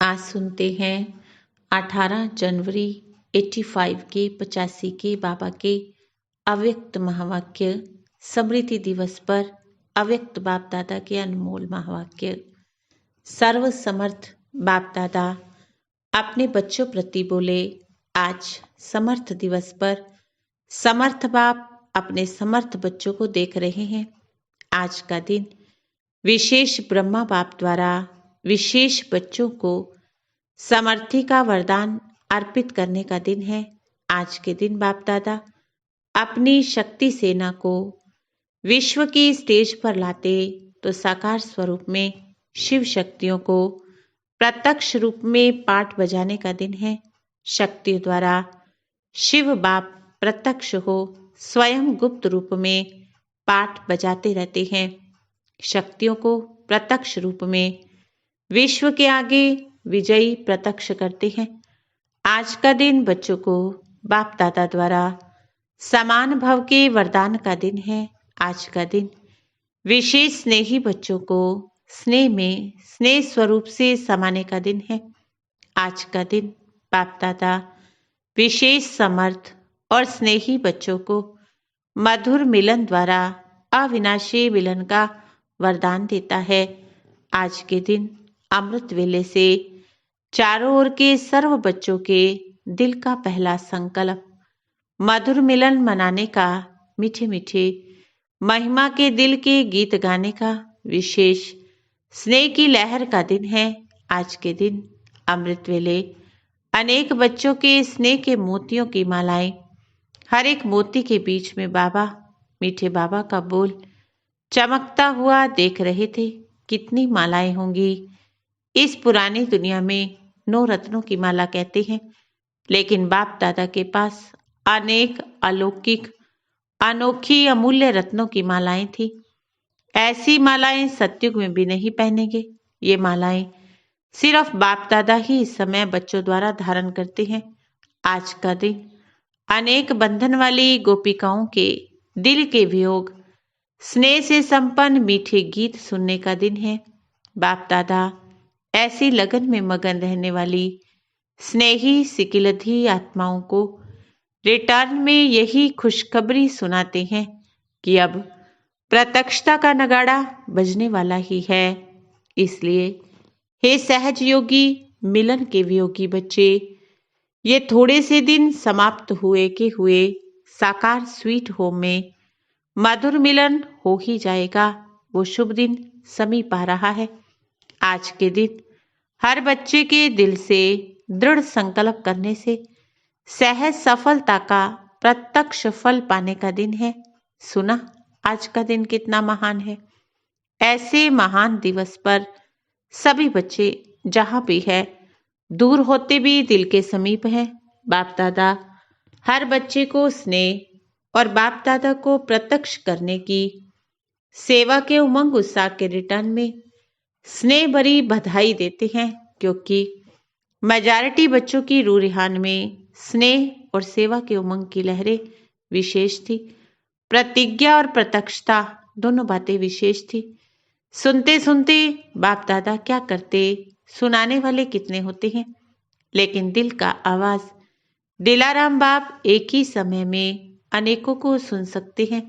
आज सुनते हैं 18 जनवरी 85 के 85 के बाबा के अव्यक्त महावाक्य। स्मृति दिवस पर अव्यक्त बाप दादा के अनमोल महावाक्य। सर्व समर्थ बाप दादा अपने बच्चों प्रति बोले, आज समर्थ दिवस पर समर्थ बाप अपने समर्थ बच्चों को देख रहे हैं। आज का दिन विशेष ब्रह्मा बाप द्वारा विशेष बच्चों को समर्थी का वरदान अर्पित करने का दिन है। आज के दिन बाप दादा अपनी शक्ति सेना को विश्व की स्टेज पर लाते तो साकार स्वरूप में शिव शक्तियों को प्रत्यक्ष रूप में पाठ बजाने का दिन है। शक्तियों द्वारा शिव बाप प्रत्यक्ष हो स्वयं गुप्त रूप में पाठ बजाते रहते हैं। शक्तियों को प्रत्यक्ष रूप में विश्व के आगे विजयी प्रत्यक्ष करते हैं। आज का दिन बच्चों को बाप दादा द्वारा समान भव के वरदान का दिन है। आज का दिन विशेष स्नेही बच्चों को स्नेह में स्नेह स्वरूप से समाने का दिन है। आज का दिन बाप दादा विशेष समर्थ और स्नेही बच्चों को मधुर मिलन द्वारा अविनाशी मिलन का वरदान देता है। आज के दिन अमृत वेले से चारों ओर के सर्व बच्चों के दिल का पहला संकल्प मधुर मिलन मनाने का, मीठे मीठे महिमा के दिल के गीत गाने का, विशेष स्नेह की लहर का दिन है। आज के दिन अमृत वेले अनेक बच्चों के स्नेह के मोतियों की मालाएं, हर एक मोती के बीच में बाबा, मीठे बाबा का बोल चमकता हुआ देख रहे थे। कितनी मालाएं होंगी। इस पुरानी दुनिया में 9 रत्नों की माला कहते हैं, लेकिन बाप दादा के पास अनेक अलौकिक अनोखी अमूल्य रत्नों की मालाएं थी। ऐसी मालाएं सतयुग में भी नहीं पहनेंगे। ये मालाएं सिर्फ बाप दादा ही इस समय बच्चों द्वारा धारण करते हैं। आज का दिन अनेक बंधन वाली गोपिकाओं के दिल के वियोग स्नेह से संपन्न मीठे गीत सुनने का दिन है। बाप दादा ऐसी लगन में मगन रहने वाली स्नेही सिकिलधी आत्माओं को रिटर्न में यही खुशखबरी सुनाते हैं कि अब प्रत्यक्षता का नगाड़ा बजने वाला ही है। इसलिए हे सहज योगी मिलन के वियोगी बच्चे, ये थोड़े से दिन समाप्त हुए के हुए साकार स्वीट होम में मधुर मिलन हो ही जाएगा। वो शुभ दिन समीप आ रहा है। आज के दिन हर बच्चे के दिल से दृढ़ संकल्प करने से सहज सफलता का प्रत्यक्ष फल पाने का दिन है। सुना आज का दिन कितना महान है। ऐसे महान दिवस पर सभी बच्चे जहां भी है, दूर होते भी दिल के समीप है। बाप दादा हर बच्चे को स्नेह और बाप दादा को प्रत्यक्ष करने की सेवा के उमंग उत्साह के रिटर्न में स्नेह भरी बधाई देते हैं, क्योंकि मेजॉरिटी बच्चों की रूह रिहान में स्नेह और सेवा के उमंग की लहरें विशेष थी। प्रतिज्ञा और प्रत्यक्षता दोनों बातें विशेष थी। सुनते सुनते बाप दादा क्या करते, सुनाने वाले कितने होते हैं, लेकिन दिल का आवाज दिलाराम बाप एक ही समय में अनेकों को सुन सकते हैं।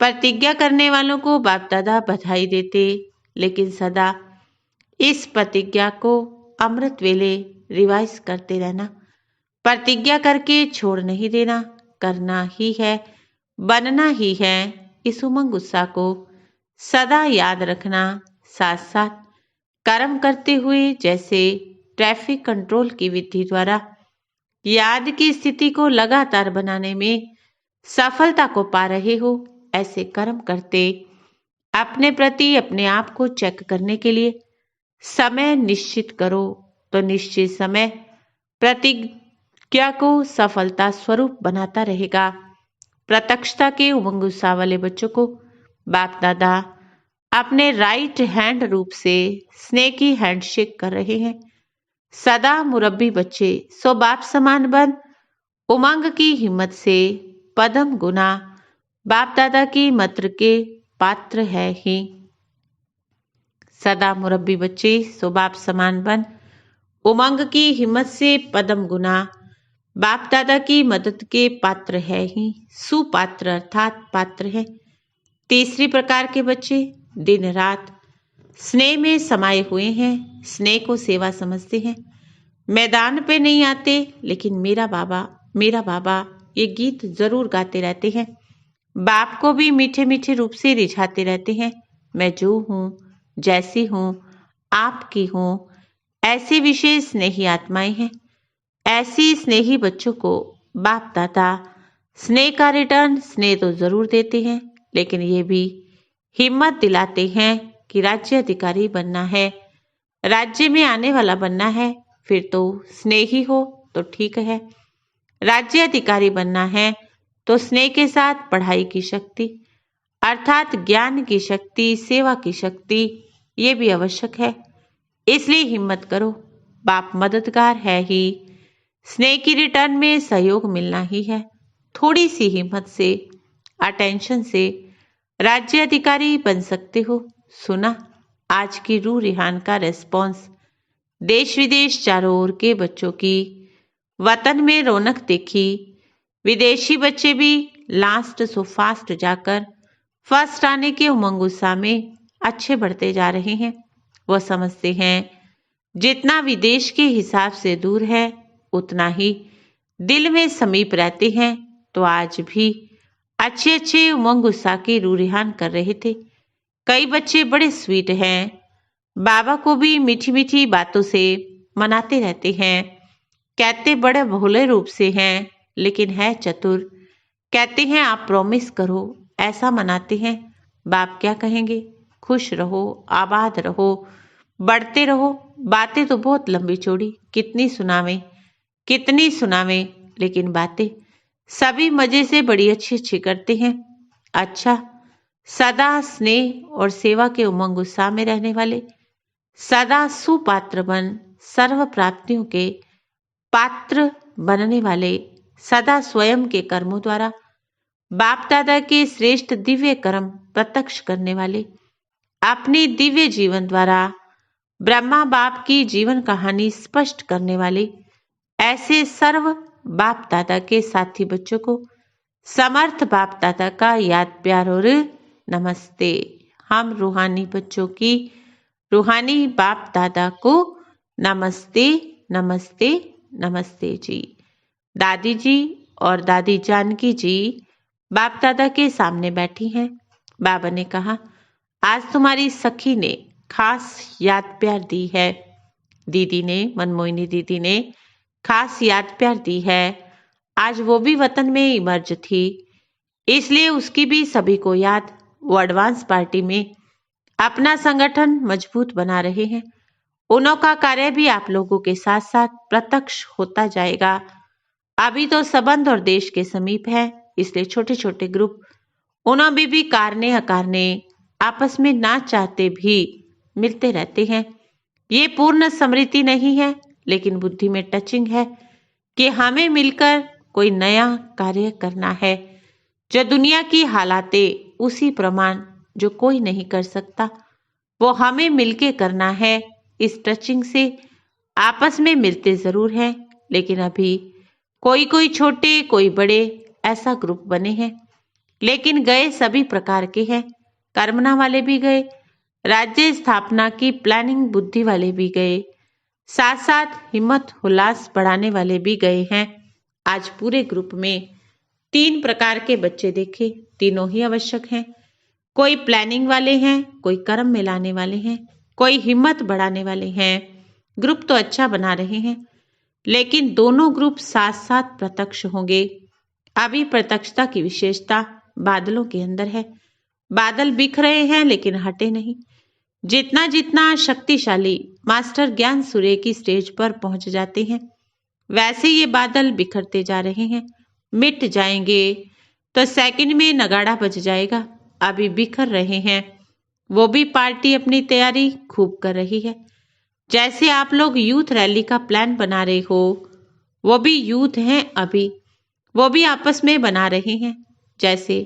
प्रतिज्ञा करने वालों को बाप दादा बधाई देते, लेकिन सदा इस प्रतिज्ञा को अमृत वेले रिवाइज करते रहना। प्रतिज्ञा करके छोड़ नहीं देना, करना ही है, बनना ही है। इस उमंग उत्साह को सदा याद रखना, साथ साथ कर्म करते हुए, जैसे ट्रैफिक कंट्रोल की विधि द्वारा याद की स्थिति को लगातार बनाने में सफलता को पा रहे हो, ऐसे कर्म करते अपने प्रति अपने आप को चेक करने के लिए समय निश्चित करो, तो निश्चित समय प्रतिज्ञा को सफलता स्वरूप बनाता रहेगा। प्रत्यक्षता के उमंग उत्साह वाले बच्चों को बाप दादा अपने राइट हैंड रूप से स्नेह की हैंडशेक कर रहे हैं। सदा मुरब्बी बच्चे सो बाप समान बन उमंग की हिम्मत से पदम गुना बाप दादा की मंत्र के पात्र है ही। सदा मुरब्बी बच्चे सो बाप समान बन उमंग की हिम्मत से पदम गुना बाप दादा की मदद के पात्र है ही, सुपात्र अर्थात पात्र है। तीसरी प्रकार के बच्चे दिन रात स्नेह में समाये हुए हैं, स्नेह को सेवा समझते हैं। मैदान पे नहीं आते लेकिन मेरा बाबा ये गीत जरूर गाते रहते हैं। बाप को भी मीठे मीठे रूप से रिझाते रहते हैं। मैं जो हूँ, जैसी हूँ, आपकी हूँ। ऐसी विशेष स्नेही आत्माएं हैं। ऐसी स्नेही बच्चों को बाप दादा स्नेह का रिटर्न स्नेह तो जरूर देते हैं, लेकिन ये भी हिम्मत दिलाते हैं कि राज्य अधिकारी बनना है, राज्य में आने वाला बनना है, फिर तो स्नेही हो तो ठीक है। राज्य अधिकारी बनना है तो स्नेह के साथ पढ़ाई की शक्ति अर्थात ज्ञान की शक्ति, सेवा की शक्ति ये भी आवश्यक है। इसलिए हिम्मत करो, बाप मददगार है ही। स्नेह की रिटर्न में सहयोग मिलना ही है। थोड़ी सी हिम्मत से, अटेंशन से राज्य अधिकारी बन सकते हो। सुना आज की रूह रिहान का रेस्पॉन्स। देश विदेश चारों ओर के बच्चों की वतन में रौनक देखी। विदेशी बच्चे भी लास्ट सो फास्ट जाकर फर्स्ट आने के उमंग उत्साह में अच्छे बढ़ते जा रहे हैं। वह समझते हैं जितना विदेश के हिसाब से दूर है उतना ही दिल में समीप रहते हैं। तो आज भी अच्छे अच्छे उमंग उत्साह की रूह रिहान कर रहे थे। कई बच्चे बड़े स्वीट हैं, बाबा को भी मीठी मीठी बातों से मनाते रहते हैं। कहते बड़े भोले रूप से हैं लेकिन है चतुर। कहते हैं आप प्रॉमिस करो, ऐसा मनाते हैं। बाप क्या कहेंगे, खुश रहो, आबाद रहो, बढ़ते रहो। बातें तो बहुत लंबी चौड़ी कितनी सुनावें, लेकिन बातें सभी मजे से बड़ी अच्छी अच्छी करते हैं। अच्छा, सदा स्नेह और सेवा के उमंग उत्साह में रहने वाले, सदा सुपात्र बन सर्व प्राप्तियों के पात्र बनने वाले, सदा स्वयं के कर्मों द्वारा बाप दादा के श्रेष्ठ दिव्य कर्म प्रत्यक्ष करने वाले, अपने दिव्य जीवन द्वारा ब्रह्मा बाप की जीवन कहानी स्पष्ट करने वाले, ऐसे सर्व बाप दादा के साथी बच्चों को समर्थ बाप दादा का याद प्यार और नमस्ते। हम रूहानी बच्चों की रूहानी बाप दादा को नमस्ते नमस्ते नमस्ते जी। दादी जी और दादी जानकी जी बाप दादा के सामने बैठी हैं। बाबा ने कहा आज तुम्हारी सखी ने खास याद प्यार दी है। दीदी ने, मनमोहिनी दीदी ने खास याद प्यार दी है। आज वो भी वतन में इमर्ज थी, इसलिए उसकी भी सभी को याद। वो एडवांस पार्टी में अपना संगठन मजबूत बना रहे हैं। उनका कार्य भी आप लोगों के साथ साथ प्रत्यक्ष होता जाएगा। अभी तो संबंध और देश के समीप है, इसलिए छोटे छोटे ग्रुप उन्होंने भी कारने अकारने आपस में ना चाहते भी मिलते रहते हैं। ये पूर्ण समृद्धि नहीं है, लेकिन बुद्धि में टचिंग है कि हमें मिलकर कोई नया कार्य करना है। जो दुनिया की हालातें उसी प्रमाण जो कोई नहीं कर सकता, वो हमें मिलके करना है। इस टचिंग से आपस में मिलते जरूर हैं, लेकिन अभी कोई कोई छोटे कोई बड़े ऐसा ग्रुप बने हैं, लेकिन गए सभी प्रकार के हैं। कर्मना वाले भी गए, राज्य स्थापना की प्लानिंग बुद्धि वाले भी गए, साथ साथ हिम्मत उल्लास बढ़ाने वाले भी गए हैं। आज पूरे ग्रुप में 3 प्रकार के बच्चे देखे, तीनों ही आवश्यक हैं। कोई प्लानिंग वाले हैं, कोई कर्म में लाने वाले हैं, कोई हिम्मत बढ़ाने वाले हैं। ग्रुप तो अच्छा बना रहे हैं, लेकिन दोनों ग्रुप साथ साथ प्रत्यक्ष होंगे। अभी प्रत्यक्षता की विशेषता बादलों के अंदर है। बादल बिख रहे हैं लेकिन हटे नहीं। जितना जितना शक्तिशाली मास्टर ज्ञान सूर्य की स्टेज पर पहुंच जाते हैं, वैसे ये बादल बिखरते जा रहे हैं। मिट जाएंगे तो सेकंड में नगाड़ा बज जाएगा। अभी बिखर रहे हैं, वो भी पार्टी अपनी तैयारी खूब कर रही है। जैसे आप लोग यूथ रैली का प्लान बना रहे हो, वो भी यूथ हैं अभी, वो भी आपस में बना रहे हैं। जैसे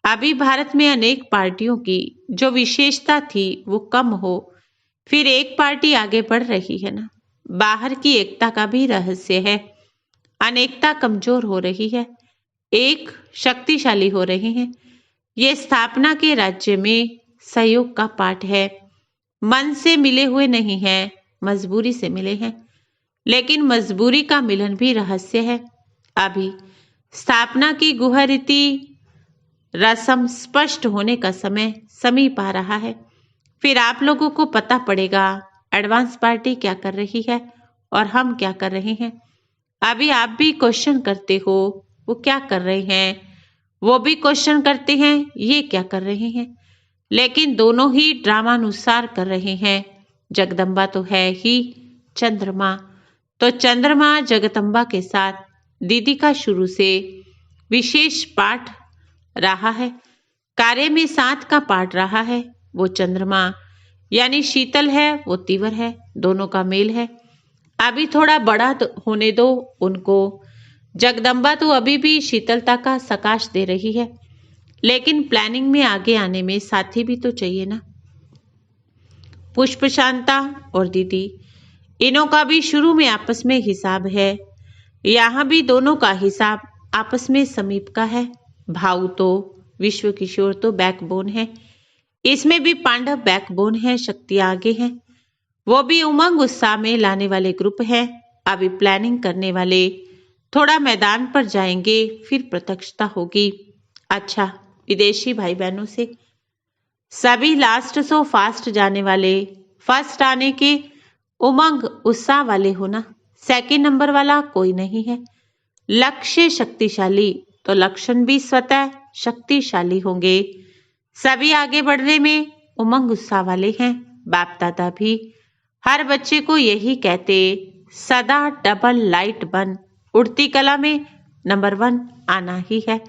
अभी भारत में अनेक पार्टियों की जो विशेषता थी वो कम हो, फिर एक पार्टी आगे बढ़ रही है ना। बाहर की एकता का भी रहस्य है। अनेकता कमजोर हो रही है, एक शक्तिशाली हो रही है। ये स्थापना के राज्य में सहयोग का पाठ है। मन से मिले हुए नहीं है, मजबूरी से मिले हैं, लेकिन मजबूरी का मिलन भी रहस्य है। अभी स्थापना की गुहरीति रसम स्पष्ट होने का समय समीप आ रहा है। फिर आप लोगों को पता पड़ेगा एडवांस पार्टी क्या कर रही है और हम क्या कर रहे हैं। अभी आप भी क्वेश्चन करते हो वो क्या कर रहे हैं, वो भी क्वेश्चन करते हैं ये क्या कर रहे हैं, लेकिन दोनों ही ड्रामानुसार कर रहे हैं। जगदम्बा तो है ही चंद्रमा, तो चंद्रमा जगदम्बा के साथ दीदी का शुरू से विशेष पाठ रहा है, कार्य में साथ का पाठ रहा है। वो चंद्रमा यानी शीतल है, वो तीव्र है, दोनों का मेल है। अभी थोड़ा बड़ा होने दो उनको। जगदम्बा तो अभी भी शीतलता का सकाश दे रही है, लेकिन प्लानिंग में आगे आने में साथी भी तो चाहिए ना। पुष्प शांता और दीदी, इनों का भी शुरू में आपस में हिसाब है। यहाँ भी दोनों का हिसाब आपस में समीप का है। भाऊ तो विश्व किशोर तो बैकबोन है, इसमें भी पांडव बैकबोन है, शक्ति आगे है। वो भी उमंग उत्साह में लाने वाले ग्रुप है। अभी प्लानिंग करने वाले थोड़ा मैदान पर जाएंगे, फिर प्रत्यक्षता होगी। अच्छा, विदेशी भाई बहनों से सभी लास्ट सो फास्ट जाने वाले, फर्स्ट आने के उमंग उत्साह वाले हो ना। सेकंड नंबर वाला कोई नहीं है। लक्ष्य शक्तिशाली तो लक्षण भी स्वतः शक्तिशाली होंगे। सभी आगे बढ़ने में उमंग उत्साह वाले हैं। बाप दादा भी हर बच्चे को यही कहते, सदा डबल लाइट बन, उड़ती कला में नंबर 1 आना ही है।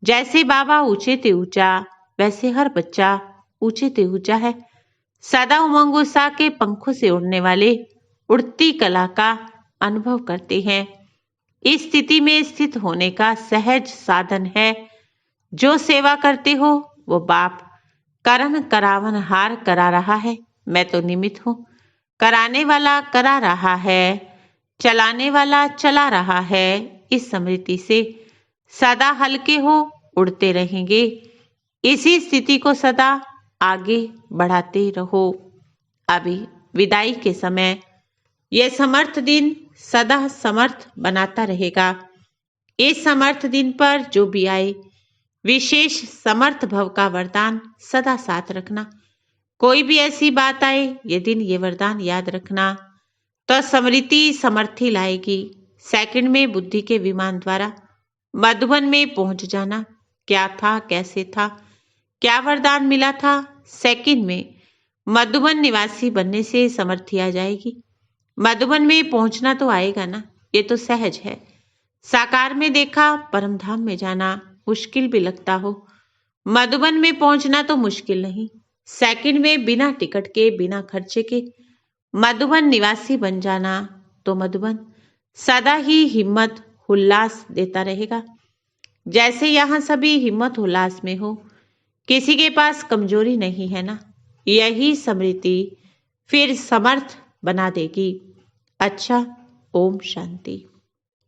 जैसे बाबा ऊंचे ते ऊंचा, वैसे हर बच्चा ऊंचे ते ऊंचा है। सदा उमंग उत्साह के पंखों से उड़ने वाले उड़ती कला का अनुभव करते हैं। इस स्थिति में स्थित होने का सहज साधन है। जो सेवा करते हो वो बाप करन करावन हार करा रहा है, मैं तो निमित्त हूँ। कराने वाला करा रहा है, चलाने वाला चला रहा है। इस स्मृति से सदा हल्के हो, उड़ते रहेंगे। इसी स्थिति को सदा आगे बढ़ाते रहो। अभी विदाई के समय यह समर्थ दिन सदा समर्थ बनाता रहेगा। इस समर्थ दिन पर जो भी आए, विशेष समर्थ भव का वरदान सदा साथ रखना। कोई भी ऐसी बात आए, ये दिन ये वरदान याद रखना, तो स्मृति समर्थी लाएगी। सेकंड में बुद्धि के विमान द्वारा मधुबन में पहुंच जाना। क्या था, कैसे था, क्या वरदान मिला था, सेकंड में मधुबन निवासी बनने से समर्थी आ जाएगी। मधुबन में पहुंचना तो आएगा ना, ये तो सहज है। साकार में देखा, परमधाम में जाना मुश्किल भी लगता हो, मधुबन में पहुंचना तो मुश्किल नहीं। सेकंड में बिना टिकट के, बिना खर्चे के मधुबन निवासी बन जाना, तो मधुबन सदा ही हिम्मत उल्लास देता रहेगा। जैसे यहाँ सभी हिम्मत उल्लास में हो, किसी के पास कमजोरी नहीं है ना। यही स्मृति फिर समर्थ बना देगी। अच्छा, ओम शांति।